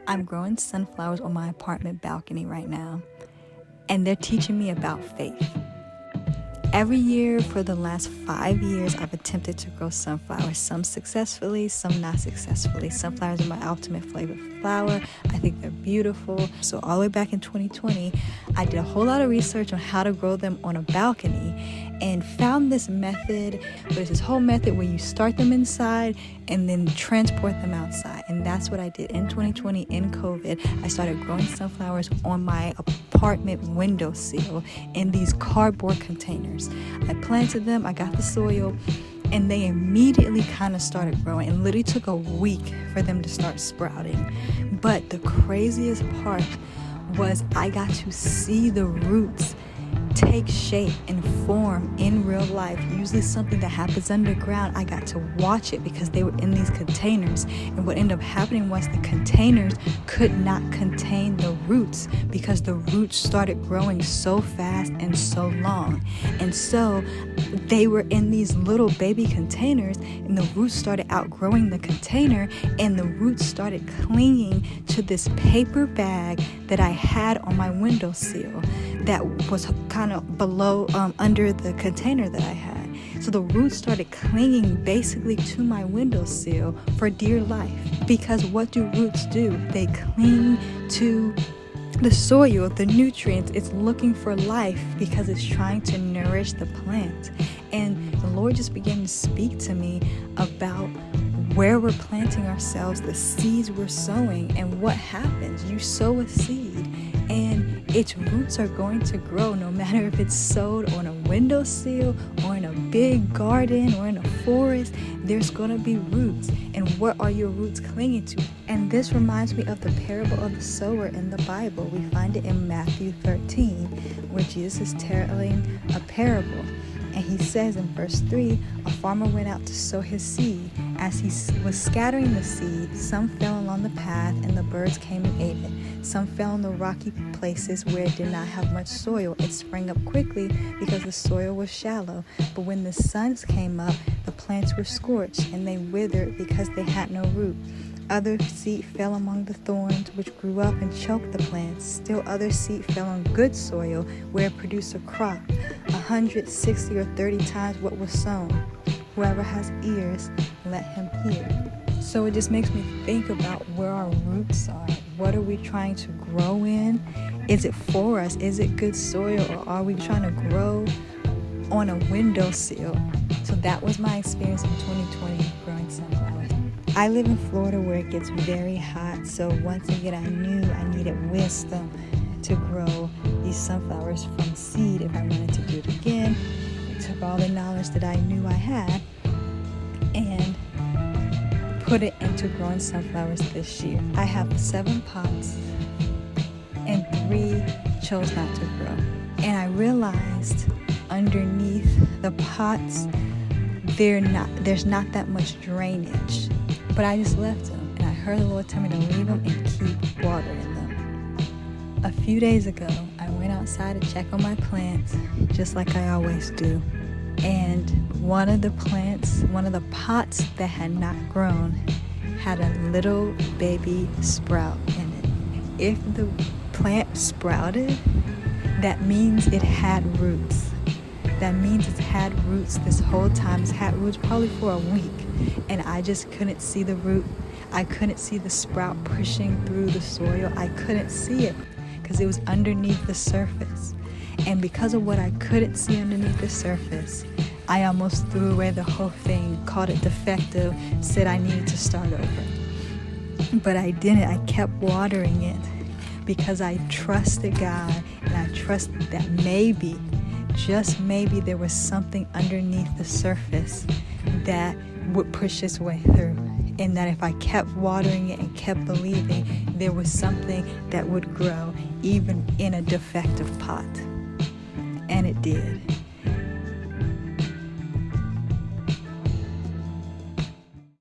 I'm growing sunflowers on my apartment balcony right now, and they're teaching me about faith. Every year for the last 5 years, I've attempted to grow sunflowers, some successfully, some not successfully. Sunflowers are my ultimate flavored flower. I think they're beautiful. So all the way back in 2020, I did a whole lot of research on how to grow them on a balcony and found this method. There's this whole method where you start them inside and then transport them outside. And that's what I did in 2020 in COVID. I started growing sunflowers on my apartment windowsill in these cardboard containers. I planted them, I got the soil, and they immediately kind of started growing. It literally took a week for them to start sprouting. But the craziest part was I got to see the roots take shape and form in real life. Usually something that happens underground, I got to watch it because they were in these containers, and what ended up happening was the containers could not contain the roots because the roots started growing so fast and so long. And so they were in these little baby containers, and the roots started outgrowing the container, and the roots started clinging to this paper bag that I had on my windowsill that was kind of below, under the container that I had. So the roots started clinging basically to my windowsill for dear life. Because what do roots do? They cling to the soil, the nutrients. It's looking for life because it's trying to nourish the plant. And the Lord just began to speak to me about where we're planting ourselves, the seeds we're sowing, and what happens. You sow a seed, and its roots are going to grow no matter if it's sowed on a windowsill or in a big garden or in a forest. There's going to be roots. And what are your roots clinging to? And this reminds me of the parable of the sower in the Bible. We find it in Matthew 13, where Jesus is telling a parable. And he says in verse 3, a farmer went out to sow his seed. As he was scattering the seed, some fell along the path, and the birds came and ate it. Some fell in the rocky places where it did not have much soil. It sprang up quickly because the soil was shallow. But when the sun came up, the plants were scorched, and they withered because they had no root. Other seed fell among the thorns, which grew up and choked the plants. Still other seed fell on good soil, where it produced a crop, 160 or 30 times what was sown. Whoever has ears, let him hear. So it just makes me think about where our roots are. What are we trying to grow in? Is it for us? Is it good soil, or are we trying to grow on a windowsill? So that was my experience in 2020 growing sunflowers. I live in Florida where it gets very hot, so once again I knew I needed wisdom to grow these sunflowers from seed if I wanted to do it again. I took all the knowledge that I knew I had and put it into growing sunflowers this year. I have 7 pots and 3 chose not to grow. And I realized underneath the pots there's not that much drainage. But I just left them, and I heard the Lord tell me to leave them and keep watering them. A few days ago, I went outside to check on my plants, just like I always do. And one of the pots that had not grown had a little baby sprout in it. If the plant sprouted, that means it had roots. That means it's had roots this whole time. It's had roots probably for a week. And I just couldn't see the root. I couldn't see the sprout pushing through the soil. I couldn't see it because it was underneath the surface. And because of what I couldn't see underneath the surface, I almost threw away the whole thing, called it defective, said I needed to start over. But I didn't. I kept watering it because I trusted God, and I trusted that maybe, just maybe, there was something underneath the surface that would push its way through, and that if I kept watering it and kept believing, there was something that would grow even in a defective pot. And it did.